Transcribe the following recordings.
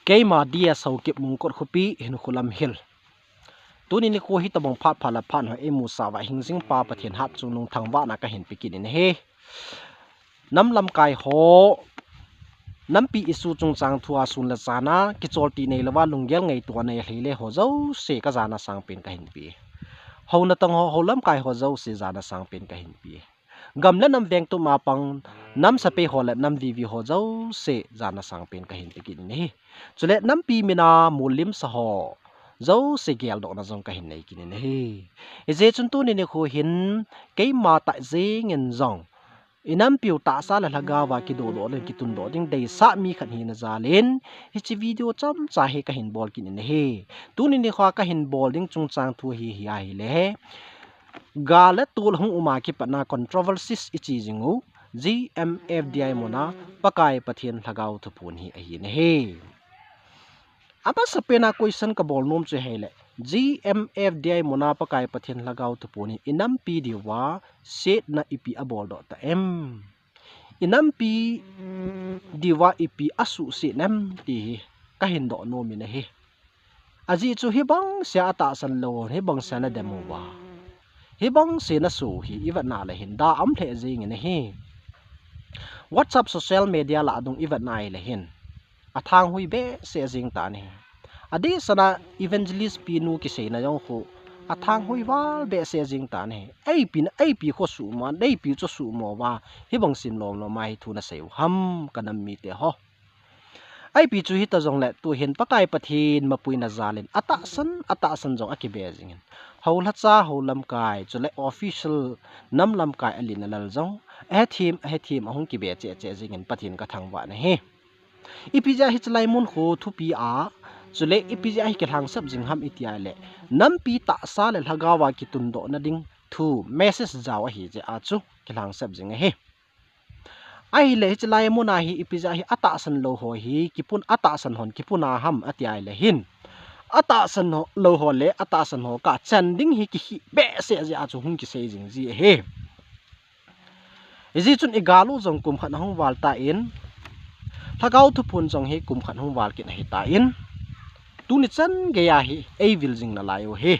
cái mà dia sau kịp mùng cột khopi hình khulam hill tu ni ko hi tabong phat phala phan ho emu sawa hingzing pa pathian hat chu nung thangwa na ka hin pikin in he nam lam kai ho nam pi isu chung chang thua sun la chana ki cholti nei lawa lunggel ngai to nei hlele ho zo se ka jana sang pen ka hin pi ho na tang ho lam kai ho zo se jana sang pen ka hin pi gam la nam veng tu ma pang nam sa pe ho la nam vi vi ho zo se jana sang pen ka hin pikin ni chule nam pi mina mulim sa ho zo se gel do na zong ka hin nei kin ni e je chun tu ni ne kho hin ke ma ta je ngin zong inam piu ta sa la laga wa ki do do le ki tun do ding dei sa mi khan hi na za len hi chi video cham cha he ka hin bol kin ne he tu ni khwa ka hin bol ding chung chang thu hi hi ai le ga la tul hung uma ki patna controversies ichi jingu GMFDI mona pakai pathian lagau thu pun hi a hi ne he apa sapena question ka bol nom che hele GMFDI mona pakai pathian lagau thu pun hi inam pi diwa set na ipi abol do ta em inam pi diwa ipi asu se nam ti ka hin do no mi ne he aji chu hi bang sia ata san lo he bang sana demo wa hi bang se na su hi iwa na le hin da am the jing ne he WhatsApp social media la dung iwa na le hin athang hui be se jing ta ne adi sana evangelist pinu ki se na yong khu athang hui wal be se jing ta ne ai pi kho su ma dei pi cho su mo wa hi bang sim lom lo mai thu na se ham kanam mi te ho ai pi chu hi ta jong le tu hin pakai pathin ma pui na zalin ata san jong aki be jing hol ha cha holam kai chu le official nam lam kai alin lal jong a thim ahung ki be che jing pathin ka thang wa ne he ipija hi chlai mun ho thu pi a chule ipija hi ke thang sab jing ham itia le nam pi ta sa le lagawa ki tun do na ding thu message jawa hi je a chu ke thang sab jing he ai le chlai mun a hi ipija hi ata san lo ho hi kipun ata san hon kipuna ham atia le hin ata san ho lo ho le ata san ho ka chanding hi ki hi be se je a chu hung ki se jing ji he izi chun igalu jong kum khan hong wal ta in thagau thu phun jong he kum khan hong wal kin he ta in tu ni chan ge ya hi ei vil jing na layo he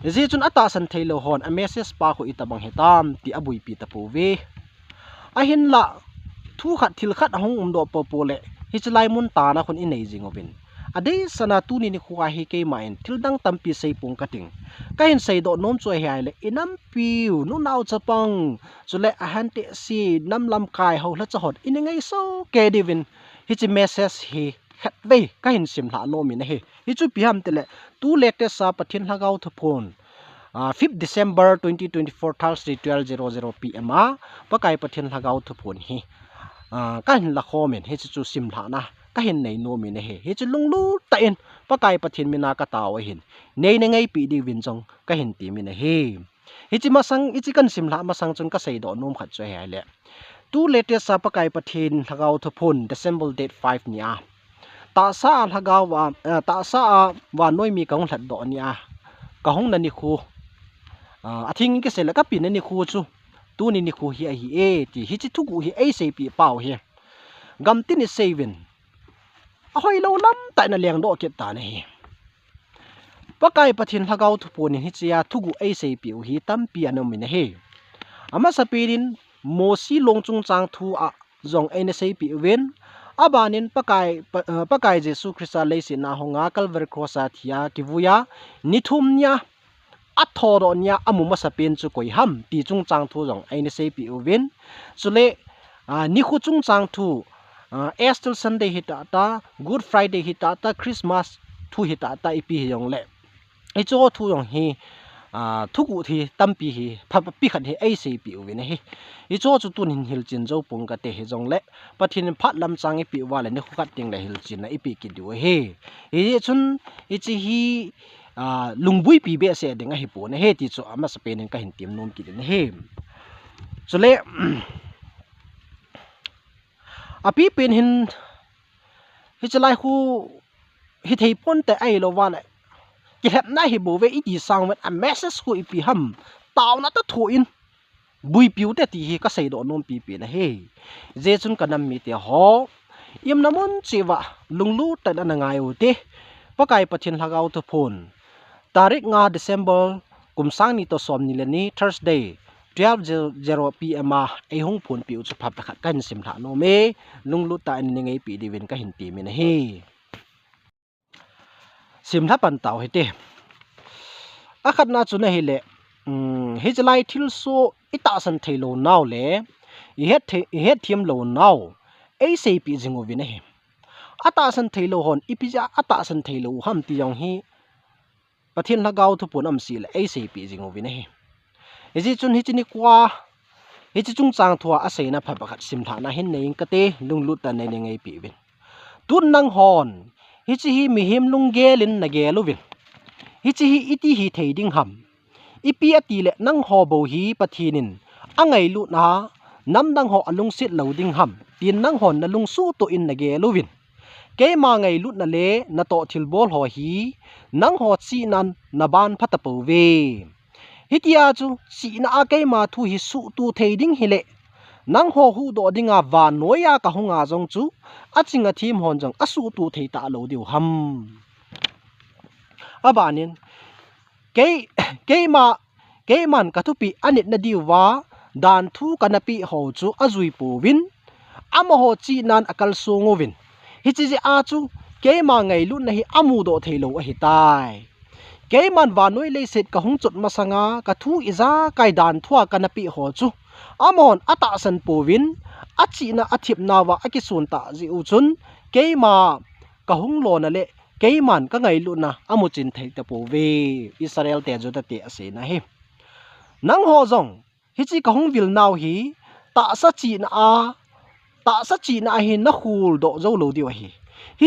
izi chun ata san thailo hon a message pa khu itabang he tam ti abui pi ta pu ve a hin la thu khat thil khat hong do po po le hi chlai mun ta na khun in nei jing ovin ade sana tu ni khuwa hi ke main thildang tampi sei pung kating ka hin sei do nom choi hai le inam piu nu nau chapang chule a han te si nam lam kai ho la cha hot in ngai so ke divin hi chi message hi khat ve ka hin sim la no mi na he hi chu pi ham te le tu latest sa pathin lagau thu phone 5 December 2024 Thursday 12:00 PM a pakai pathin lagau thu phone hi ka hin la comment hi chu sim la na ka hin nei no mi ne he hi chu lung lu ta in pakai pathin mina ka taw hin nei ne ngai pi di win jong ka hin ti mi ne he hi chi masang ichi kan sim la masang chun ka sei do nom khat choi hai le tu latest sa pakai pathin lagau thu phone December date 5 nia ta sa lagaw ta sa wa noi mi kaung hlat do nia ka hong na ni khu athing ke se la ka pin ni khu chu tu ni khu hi e ti hi chi thu gu hi ai sei pi pau hi gam tin is seven a hoi lo lam ta na leng do ke ta ne pakai pathin lagaw thu pon hi chia thu gu ai sei pi hi tam pi anom mi ne he ama sa pirin mo si long chung chang thu a zong ai na sei pi wen abanin pakai Jesu Christa leisi na honga Calvary cross athia kivuya nithumnya athoro nya amuma sapin chu koi ham ti chung chang thu jong aine sei pi uwin chule ni khu chung chang thu Easter Sunday hita ta Good Friday hita ta Christmas thu hita ta ipi yong le ai cho thu yong hi thuku thi tampi hi pi khat hi ai sei pi uwin hi i cho chu tun hil chin zo pung ka te he jong le pathin phat lam chang ipi wa le ni khu khat ting le hil chin na ipi ki du he i chun i chi hi lungbui pi be se ding a hi pu ne he ti chu ama sa pen ka hin tim nom ki ne he so le api pen hin hi chalai khu hi thei pon te ai lo wa le ki hep na hi bo ve i ti sang wen a message khu ipi ham taw na ta thu in bui piu te ti hi ka sei do nom pi pi na he je chun kanam mi te ho im namun chiwa lunglu tan anangai uti pakai pathin lagau to phone tarik nga December kumsang ni to som ni leni Thursday 12:00 PM ai hung phun pi uchu phap takhat kan sim tha no me lunglu ta ni ngai pi divin ka hin ti mi na hi sim tha pan taw hete akhat na chu na hi le hi jalai thil so ita san thailo naw le i het thiam lo naw ai sei pi jingo vi na hi ata san thailo hon ipija ata san thailo ham ti yong hi pathin lagau thu pun am si le ai sei pi jingo vi na hi eji chun hi chini kwa hi chi chung chang thua a sei na pha bakhat sim tha na hin nei ka te lung lut ta nei ngai pi vin tun nang hon hi chi hi mi him lung gelin na ge lu vin hi chi hi iti hi thei ding ham ipi ati le nang ho bo hi pathinin angai lu na nam dang ho alung sit lo ding ham tin nang hon na lung su to in na ge lu vin ke ma ngai lut na le na to thil bol ho hi nang ho chi nan na ban phata po ve hitia chu si na a ke ma thu hi su tu thei ding hi le nang ho hu do dinga wa noya ka hunga jong chu achinga thim hon jong asu tu thei ta lo diu ham abanin ke man ka thu pi anit na diu wa dan thu kanapi ho chu azui pu win ama ho chi nan akal sungu win hi chi ji a chu ke ma ngai lu na hi amu do thei lo a hi tai ke man wa noi le set ka hung chut masanga ka thu iza kai dan thua kanapi ho chu amon ata san powin achi na athip na wa akisun ta ji u chun keima ka hung lo na le keiman ka ngai lu na amuchin thei ta powe Israel te jo ta te ase na he nang ho zong hi chi ka hung vil naw hi ta sa chi na hi na khul do zo lo diwa hi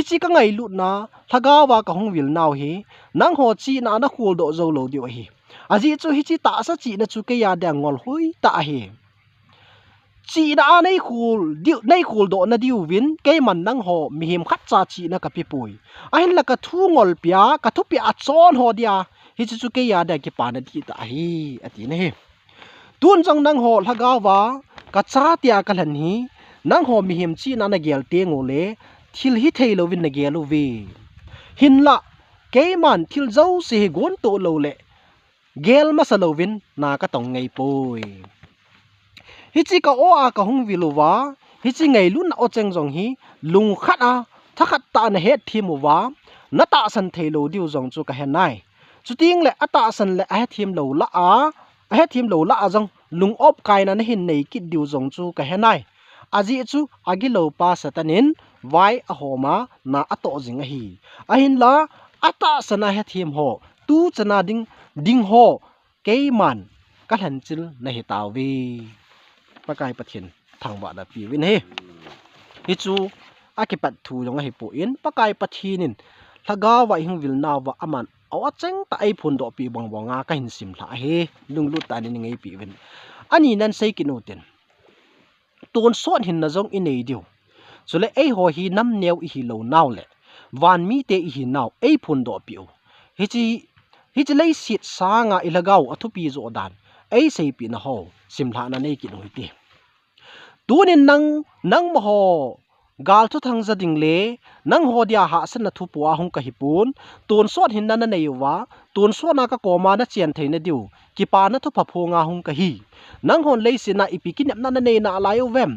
chi ka ngai lu na thaga wa ka hung vil naw hi nang ho chi na khul do zo lo diwa hi aji chu hi chi ta sa chi na chu ke ya da ngol hui ta hi chi na nei khul do na diu win ke man nang ho mi him khat cha chi na ka pi pui a hin la ka thu ngol pia ka thu pia chon ho dia hi chu ke ya da ki pa na di ta hi ati ne he tun jong nang ho laga wa ka cha tia ka lan hi nang ho mi him chi na na gel te ngole thil hi thei lo win na gel lo vi hin la ke man thil zo se gon to lo le gel ma sa lo win na ka tong ngai pui hi chi ka o a ka hung viluwa hi chi ngai lu na o cheng jong hi lung khat a thakhat ta na he thi mu wa na ta san thelo diu jong chu ka he nai chu ting le ata san le a thim lo la a jong lung op kai na hin nei ki diu jong chu ka he nai aji chu agi lo pa satanin vai a homa na ato jing a hi a hin la ata sana he thim ho tu chana ding ho keiman ka hlan chil na hi taw vi pakai pathin thangwa da pi win he hi chu akipat thu yong hi po in pakai pathinin thaga wa hing vil na wa aman aw cheng ta ai phun do pi bang bonga ka hin sim thla he lunglu ta ni ngai pi win ani nan sei kinoten ton son hin na jong in ei diu chule ei ho hi nam neu hi lo naw le van mi te hi naw ei phun do pi hi chi lei sit sanga ilagaw athu pi zo dan ei sei pi na ho sim thla na nei ki noi ti tunin nang mo ho gal thu thang za ding le nang ho dia ha san na thu puwa hung ka hipun tun sot hin na na nei wa tun so na ka koma na chen theina diu ki pa na thu pha phonga hung ka hi nang hon lei sina ipi nap na nei na layo vem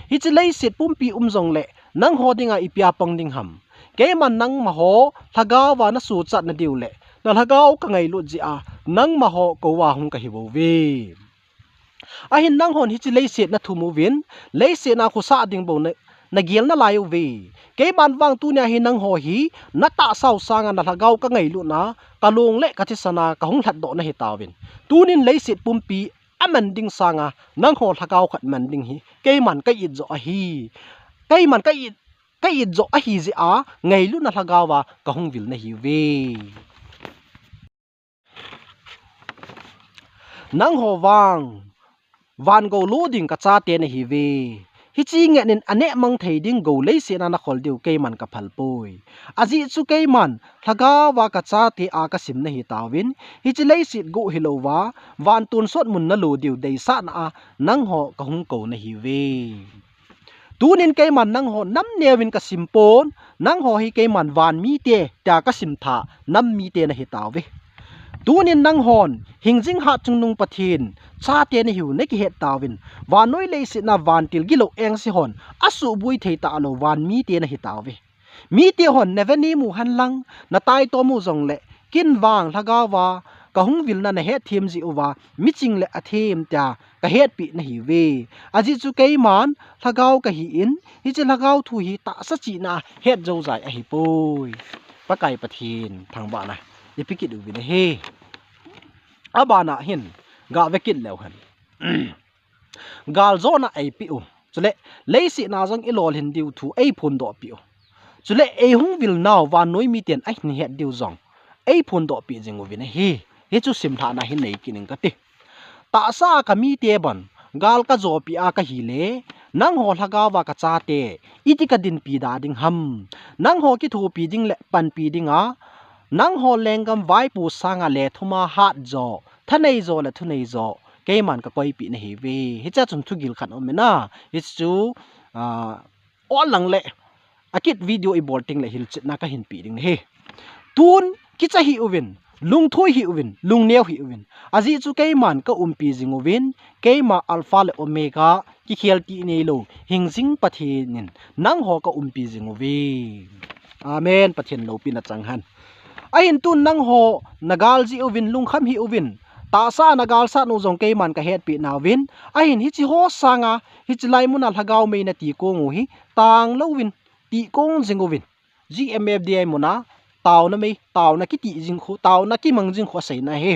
hi chi lei sit pumpi jong le nang ho dinga ipia pang ding ham ke man nang ma ho thaga wa na su chat na diu le na thagaw ka ngai lu ji a nang ma ho ko wa hung ka hi bo ve a hin nang hon hi chi lei set na thu mu win lei se na khu sa ding bo na gel na layo ve ke man wang tu nya hi nang ho hi na ta sau sanga na thagaw ka ngai lu na kalong le ka chi sana ka hung hlat do na hi tawin tunin lei set pumpi aman ding sanga nang ho thagaw khat man ding hi ke man ka it zo a hi ke man ka it zo a hi ji a ngai lu na thagawa ka hung vil na hi ve nang ho van go loading ka cha te na hi ve hi chi nge nin ane mang thei ding go lei se na khol diu ke man ka phal poi aji chu ke man thaga wa ka cha te a ka sim na hi tawin hi chi lei sit go hilowa van tun sot mun na lo diu dei sa na a nang ho ka hung ko na hi ve tunin ke man nang ho nam newin ka simpon nang ho hi ke man van mi te ta ka sim tha nam mi te na hi taw ve tunin nang hon hingjing ha chung nung pathin cha te ni hiu ne ki het tawin van noi le si na van til gilo eng si hon asu bui thei ta lo van mi te na hi taw ve mi te hon neveni mu han lang na tai to mu zong le kin wang thaga wa ka hung vil na he thim ji uwa miching le athem ta ka het pi na hi ve aji chu kei man thagau ka hi in hi che lagau thu hi ta sa chi na het zo zai a hi poi pa kai pathin thang ba na ipikit u vin he abana hin ga vekit lew han gal zona ai pi u chule leisi na jong ilol hin diu thu ai phun do pi u chule ai hung vil naw wa noi mi ten ai ni het diu zong ai phun do pi jing u vin he he chu sim tha na hin nei kining ka ti ta sa ka mi te ban gal ka zo pi a ka hi le nang ho thaga wa ka cha te iti ka din pi da ding ham nang ho ki thu pi ding le pan pi ding a nang ho lengam vai pu sanga le thuma hat zo thanei zo le thunei zo ke man ka koi pi na hi ve hi cha chum thugil khan o mena it's chu all lang le akit video i bolting le hil chit na ka hin pi ding he tun ki cha hi uwin lung thui hi uwin lung neu hi uwin aji chu ke man ka pi jing uwin ke ma alpha le omega ki khel ti nei lo hingjing pathin nang ho ka pi jing uwi amen pathin lo pi na changhan ain tun nang ho nagal ji uwin lung kham hi uwin ta sa nagal sa no jong ke man ka het pi na win ain hi chi ho sanga hi chi lai mun al hagau me na ti ko ngu hi tang lo win ti kong jing uwin gmfdi muna taw na me taw na ki ti jing khu taw na ki mang jing kho sei na he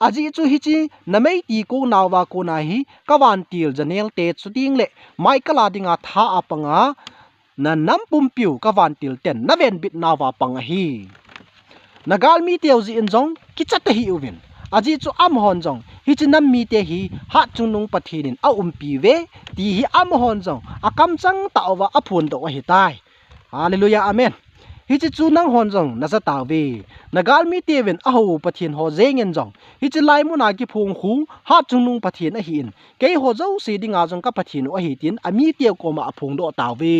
aji chu hi chi na me ti ko nawa ko na hi kawan til janel te chu ding le mai kala dinga tha apanga na nam pum piu kawan til ten na ven bit nawa panga hi nagal mi teu ji in jong ki chat hi uwin aji chu am hon jong hi chi nam mi te hi ha chung nung pathinin a pi ve ti hi am hon jong akam chang tawa aphun do hi tai hallelujah amen hi chi chu nang hon jong na sa taw ve nagal mi te ven a ho pathin ho zengen jong hi chi lai mu na ki phung khu ha chung nung pathin a hin ke ho zo si dinga jong ka pathin o hi tin a mi te ko ma phung do taw ve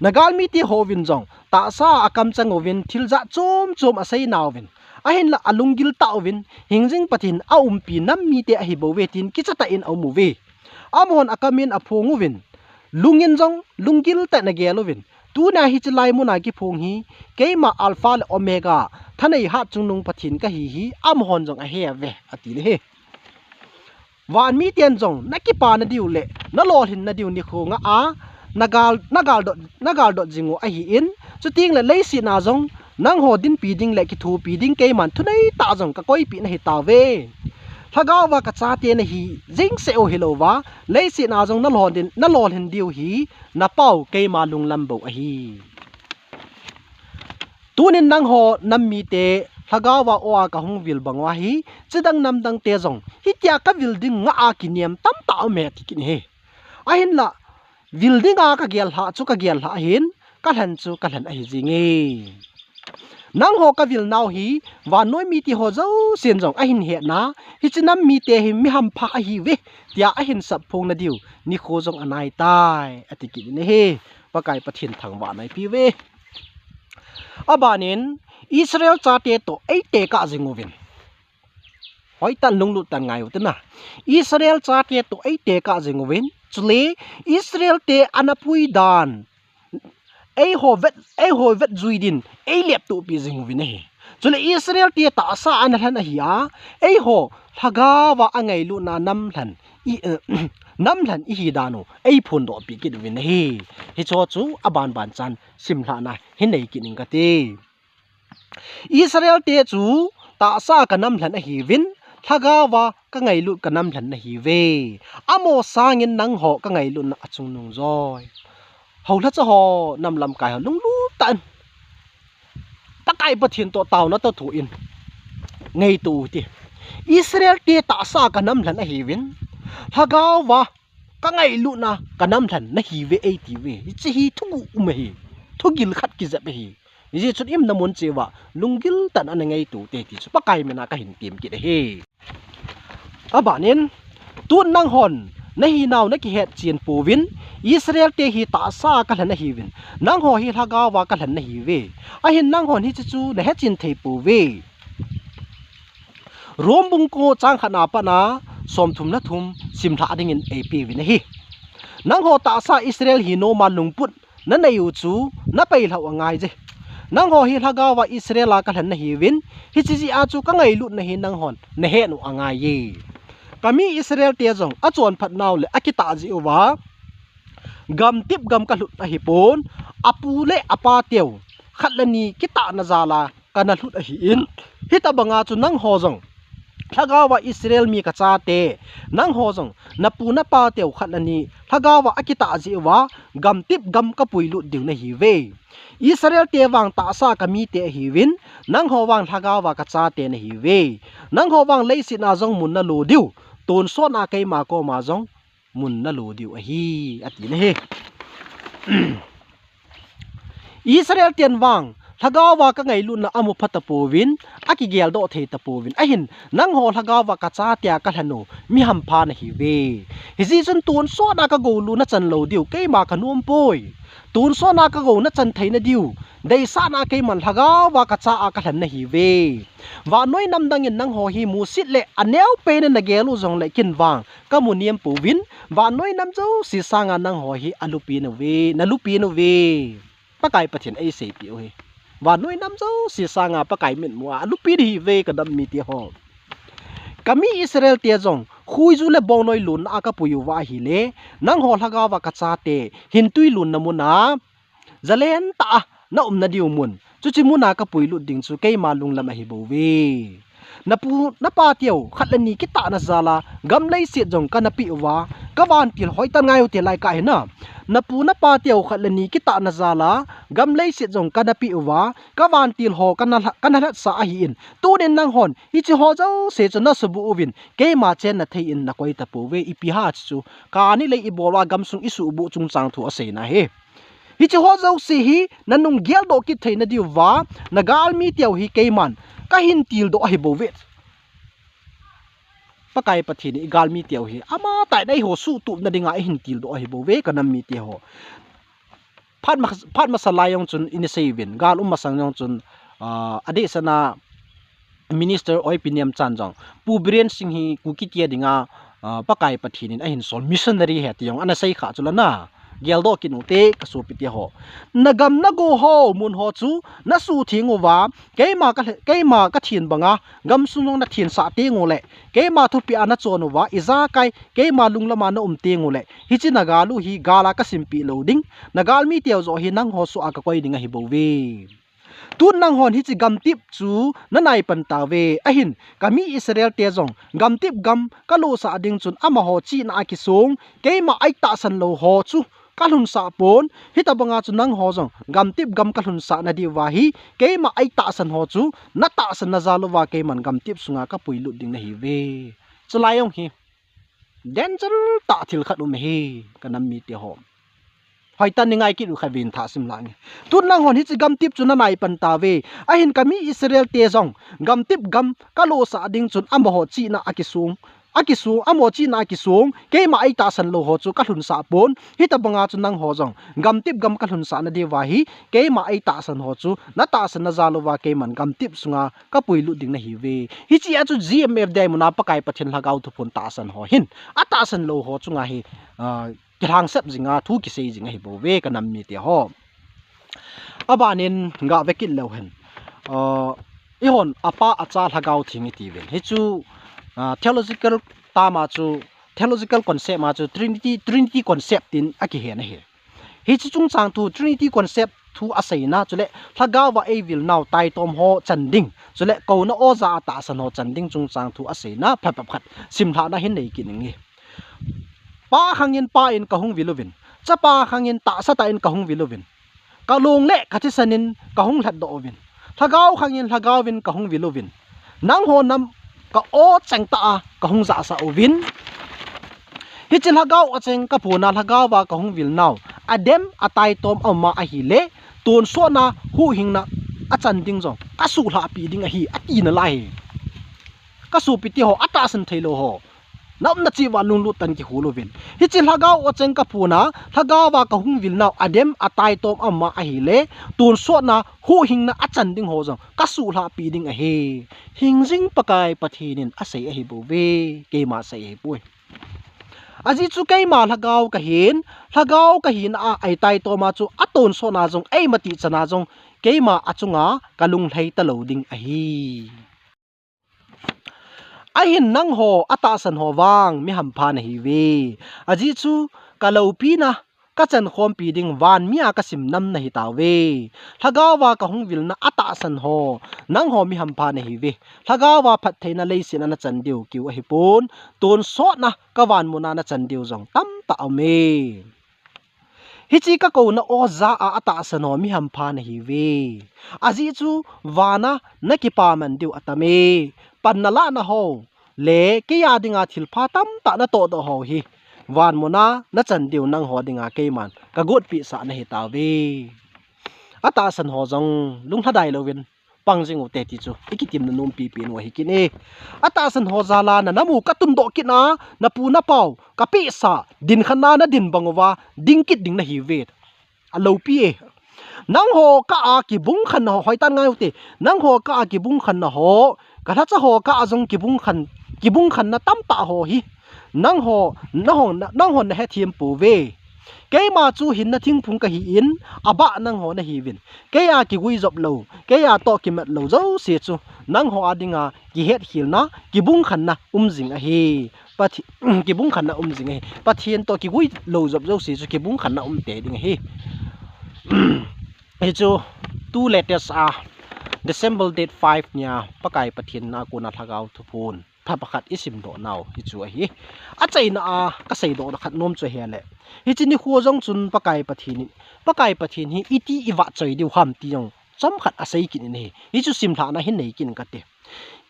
nagal mi te ho vin jong ta sa akam chang o vin thil za chom chom a sei naw vin a hin la alungil taw vin hingjing pathin a pi nam mi te a hi bo ve tin ki chata in au mu ve amon akamin a phung u vin lungin jong lungil ta na ge lo vin tu na hi chlai mu na ki phung hi keima alpha le omega thanei ha chungnung pathin ka hi am hon jong a he ve ati le he wan mi tian jong na ki pa na diu le na lol hin na diu ni khu nga a nagal dot jingo a hi in chu ting le leisi na jong nang ho din pi ding le ki thu pi ding ke man thunei ta jong ka koi pi na hi ta ve thagaw wa ka cha te na hi jing se o hilowa leisi na jong na lol hin diu hi na pau ke ma lung lam bo a hi tunin nang ho nam mi te thagaw wa o ka hung vil bangwa hi chidang nam dang te jong hi tia ka vil ding nga a ki niam tam ta me ti kin he a hin la vil ding a ka gel ha chu ka gel ha hin ka hlan chu ka hlan a hi jinge nang ho ka vil naw hi wa noi mi ti ho zo sen jong a hin he na hi chinam mi te hi mi ham pha a hi ve tia a hin sap phong na diu ni kho jong anai tai ati ki ne he pakai pathin thang wa nai pi ve abanin Israel cha te to ei te ka jingovin hoi tan lung lu tan ngai u na Israel cha te to ei te ka jingovin chule Israel te anapui dan ei ho vet zuidin ei lep tu pi jingovin he chule Israel te ta sa an hlan a hi a ei ho thaga wa angai lu na nam hlan i hi danu ei phun do pi ki win he hi cho chu aban ban chan simhla na hin nei ki ning ka te Israel te chu ta sa ka nam hlan a hi win thaga wa ka ngai lu ka nam hlan na hi ve amo sangin nang ho ka ngai lu na achung nung zoi hầu cho họ nằm làm cài họ lung lu tận tất cả bất to tàu nó to thủ in ngày tù thì Israel thì tạ sa cả năm lần hi vin hagao và các ngày lụ na cả năm lần hi về ai thì về chỉ hi thu hi thu gil khát ki dẹp hi chỉ chút im na muốn chơi và lung gil tận anh ngày tù thì chút bắt cài mình na cái hình tìm kia he các bạn nên tuôn năng hòn na hi naw na ki het chin povin Israel te hi ta sa ka hlan na hi win nang ho hi thagawa ka hlan na hi ve a hin nang hon hi chu na het chin thei pu ve rom bung ko chang khana pa na som thum na thum sim tha ding in ap win hi nang ho ta sa Israel hi no ma lungput na nei u chu na pai hlau angai je nang ho hi thagawa Israel ka hlan na hi win hi chi a chu ka ngai lut na hi nang hon na he nu angai ye kami Israel te jong a chon phat naw le akita ji wa gam tip gam ka lut a hi pon apu le apa teu khatlani kita na zala kana lut a hi in hita banga chu nang ho jong thagawa Israel mi ka cha te nang ho jong na pu na pa teu khatlani thagawa akita ji wa gam tip gam ka pui lut ding na hi ve Israel te wang ta sa kami te hi win nang ho wang thagawa ka cha te na hi ve nang ho wang leisi na jong mun na lo diu ton so na kai ma ko ma jong mun na lo diu a hi ati le he Israel tian wang thagawa ka ngai lu na amu phata povin aki gel do the ta povin a hin nang ho thagawa ka cha tia ka hlanu mi ham pha na hi ve hi ji chun ton so na ka go lu na chan lo diu kai ma ka nuam poi tun so na ka go na chan thai na diu dei sa na kai man thagawa ka cha a ka hlan na hi ve wa noi nam dang in nang ho hi mu sit le aneu pe na gelu jong le kin wang ka mu niam povin wa noi nam jo si sanga nang ho hi alupi na ve na lupi no ve pakai pathin ai sei pi oi wa noi nam zo si sanga pakai min mu alupi hi ve ka dam mi ti ho kami Israel te jong khui zu le bong noi lun aka puyu wa hi le nang ho thaga wa ka cha te hin tui lun na mu na zalen ta na na diu mun chu chi mu na ka pui lu ding chu ke ma lung lam a hi bo we na pu na pa tiao khatlani ki ta na zala gam lei se jong ka na pi wa ka wan til hoi tan ngai te lai ka he na pu na pa tiao khatlani ki ta na zala gam lei se jong ka na pi wa ka wan til ho ka na sa a hi in tu den nang hon hi chi ho zo se chu na su bu win ke ma chen na thei in na koi ta pu we ipi ha chu ka ni le i bola gam sung isu bu chung chang thu a se na he hi chi ho zo si hi nanung gel do ki thei na di wa na gal mi tiao hi ke man ka hin til do hi bo we pakai pathini gal mi tiao hi ama tai dai ho su tu na dinga hin til do hi bo we ka nam mi ti ho phat ma salai yong chun in sei win gal masang yong chun ade sana minister oi piniam chan jong pu biren sing hi ku ki tia dinga pakai pathini a hin sol missionary he ti yong ana sei kha chula na geldo kinute kasu piti ho nagam na go ho mun ho chu na su thingu wa keima ka thin banga gam sunong na thin sa te ngole keima thu pi ana chonu wa iza kai keima lunglama na te ngole hi chi nagalu hi gala ka simpi loading nagal mi tiaw zo hi nang ho su aka koi dinga hi bowe tun nang hon hi chi gam tip chu na nai pan ta we a hin kami Israel te jong gam tip gam ka lo sa ding chun ama ho chi na ki song keima ai ta san lo ho chu kalun sa pon hita banga chu nang ho jong gam tip gam kalun sa na di wa hi keima ai ta san ho chu na ta san na zalu wa ke man gam tip sunga ka puilu ding na hi ve chulayong hi danger ta thil khat um hi kanam mi ti ho hoi tan ni ngai ki du khavin tha sim lang tun nang hon hi chi gam tip chu na nai pan ta ve a hin kami Israel te jong gam tip gam ka lo sa ding chun am ho chi na akisung amo chi na kisung ke ma ai ta san lo ho chu ka hlun sa pon hi ta banga chu nang ho jong gam tip gam ka hlun sa na de wa hi ke ma ai ta san ho chu na ta san na za lo wa ke man gam tip sunga ka puilu ding na hi ve hi chi a chu GMF dai mu na pakai pathen lagau thu phun ta san ho hin a ta san lo ho chu nga hi kirang sep jinga thu ki sei jinga hi bo ve ka nam mi te ho abanin nga vekil lo hen ihon apa acha lagau thingi ti ven hi chu theological tama chu theological concept ma chu trinity concept in aki he na he hi chu chung chang tu trinity concept thu asaina chule thagawa e will now tai tom ho chanding chule ko na oza ta san ho chanding chung chang thu asaina phat phat sim tha na hin nei kiningi pa hangin pa in kahung vilovin cha pa hangin ta sa ta in kahung vilovin ka long le khathi sanin kahung hlat do ovin thagaw hangin thagawin kahung vilovin nang ho nam ka o chang ta ka hung za sa ovin hi chil hagaw a cheng ka phuna hagaw wa ka hung vil naw adem atai tom ama a hi le ton so na hu hing na a chan ding jong ka su hla pi ding a hi a ti na lai ka su pi ti ho ata san thailo ho nam na chi wa lung lu tan ki hulu vin hi chi lagaw o cheng ka phuna lagawa ka hung vil naw adem atai tom amma a hi le tun so na hu hing na achan ding ho jong ka su la pi ding a he hing jing pakai pathinin a sei a hi bo ve ke ma sei he pui aji chu ke ma lagaw ka hin a ai tai to ma chu aton so na jong ei mati chana jong ke ma achunga kalung hlei ta lo ding a hi ahin nang ho ata san ho wang mi ham pha na hi ve aji chu kalopi na ka chan khom pi ding van mia ka sim nam na hi ta ve thagawa ka hung vil na ata san ho nang ho mi ham pha na hi ve thagawa phat theina leisin na chan diu kiu a hi pon ton so na ka van muna na chan diu jong tam ta ame hi chi ka ko na o za a ata san ho mi ham pha na hi ve aji chu wana na ki pa man diu atame pan na la na ho le ke ya dinga thil pha tam ta na to do ho hi van mona na chan diu nang ho dinga ke man ka got pi sa na hi ta ve ata san ho jong lung thadai lovin pang jing u te ti chu ikitim na num pi pi no hi kin e ata san ho za la na namu ka tum do kit na pu na pau ka pi sa din khana na din bangwa ding kit ding na hi ve a lo pi e nang ho ka a ki bung khan ho hoi tan ngai u te nang ho ka a ki bung khan na ho ka tha cha ho ka azong ki bung khan na tam ta ho hi nang ho na he thiam pu ve ke ma chu hin na thing phung ka hi in aba nang ho na hi vin ke ya ki gui job lo ke ya to ki mat lo zo se chu nang ho adinga ki het hil na ki bung khan na jing a hi pathi ki bung khan na jing a hi pathian to ki gui lo job zo se chu ki bung khan na te ding a hi he chu two letters are December date 5 nya pakai pathin na ko na thagaw thu phun pha pakhat isim do naw hi chu a hi a chaina a ka sei do khat nom chu hele hi chini khu jong chun pakai pathin hi iti iwa choi diu ham ti jong chom khat a sei kin ni hi chu sim thla na hin nei kin ka te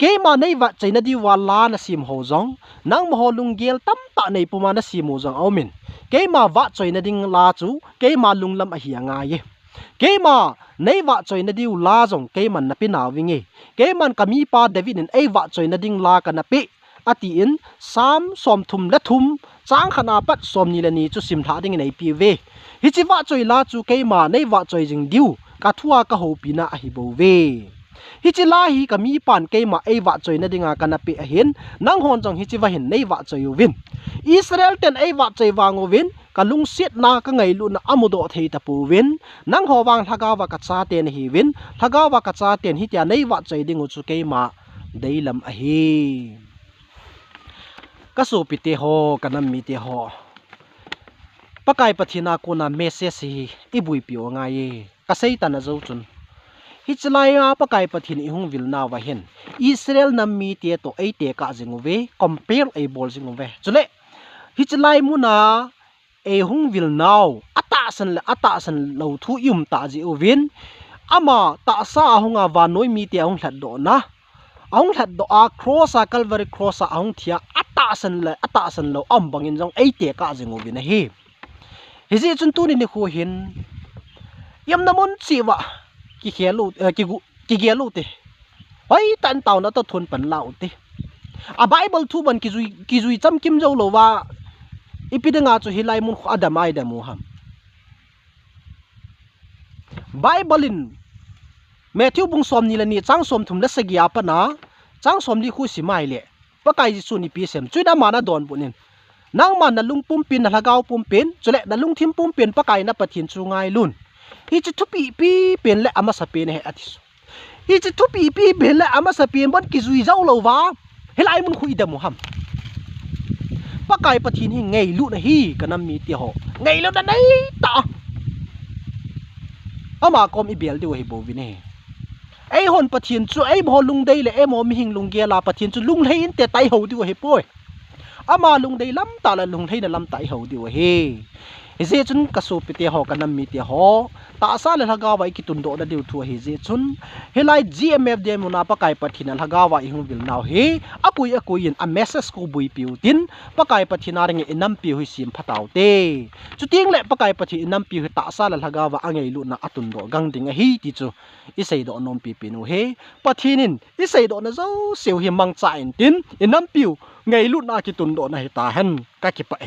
ke ma nei wa chaina di wala na sim ho jong nang mo lung gel tam ta nei puma na sim ho jong aumin ke ma wa choi na ding la chu ke ma lung lam a hi anga ye keima nei wa choina diu la jong keiman na pinaw winge keiman kami pa david in ei wa choina ding la kana pe ati in sam som thum la thum chang khana pat som ni la ni chu sim tha ding nei pi ve hi chi wa choi la chu keima nei wa choi jing diu ka thua ka ho pi na a hi bo ve hi chi la hi kami pan keima ei wa choina dinga kana pe a hin nang hon jong hi chi wa hin nei wa choi win Israel ten ei wa choi wango win kalung sit na ka ngai lu na amudo thei ta pu win nang ho wang thagawa ka cha ten hi win thagawa ka cha ten hi tia nei wa choi ding chu keima deilam a hi ka su pi te ho kanam mi te ho pakai pathina ko na message hi ibui pi o nga ye ka sei ta na zo chun hichlaya pakai pathin i hung vil na wa hen Israel nam mi te to ei te ka jingu ve compare ei bol jingu ve chule hichlai mu na e hung vil naw ata san lo thu yum ta ji ovin ama ta sa hunga wa noi mi te hung hlat do na hung hlat do a cross a calvary cross a hung thia ata san lo am bangin jong ei te ka jingu vi na hi hi chun tu ni khu hin yam namon chiwa ki khelu ki gelu te hoi tan taw na to thun pan lau te a bible thu ban ki zui cham kim jo lo wa ipidanga chu hilai mun adamai da mu ham bible in Matthew bung som ni la ni chang som thum la sagia pa na chang som li khu si mai le pakai ji su ni pi sem chuida mana don bunin nang man na lung pum pin na lagaw pum pin chule na lung thim pum pin pakai na pathin chu ngai lun hi chi thu pi pen le ama sa pen he atis hi chi thu pi pen le ama sa pen bon ki zui zau lo wa helai mun khui da mu ham pakai pathin hi ngei lu na hi kanam mi ti ho ngei lo da nei ta ama kom i bel di hi bo vi ne ei hon pathin chu ei bo lung dei le e mo mi hing lung ge la pathin chu lung lein te tai ho di hi poi ama lung dei lam ta la lung lein lam tai ho di he hi je chun ka su pi te ho ka nam mi te ho ta sa le haga wa ki tun do da diu thu hi je chun helai gmf de mu na pa kai pathina haga wa i hung bil naw he akui in a message ko bui piu tin pa kai pathina ring inam pi hui sim phatau te chu ting le pa kai pathi inam pi hu ta sa le haga wa angai lu na atun do gang ding hi ti chu i sei do nom pi pi nu he pathinin i sei do na zo seu hi mang cha in tin inam piu ngai lu na ki tun do na hi ta hen ka ki pa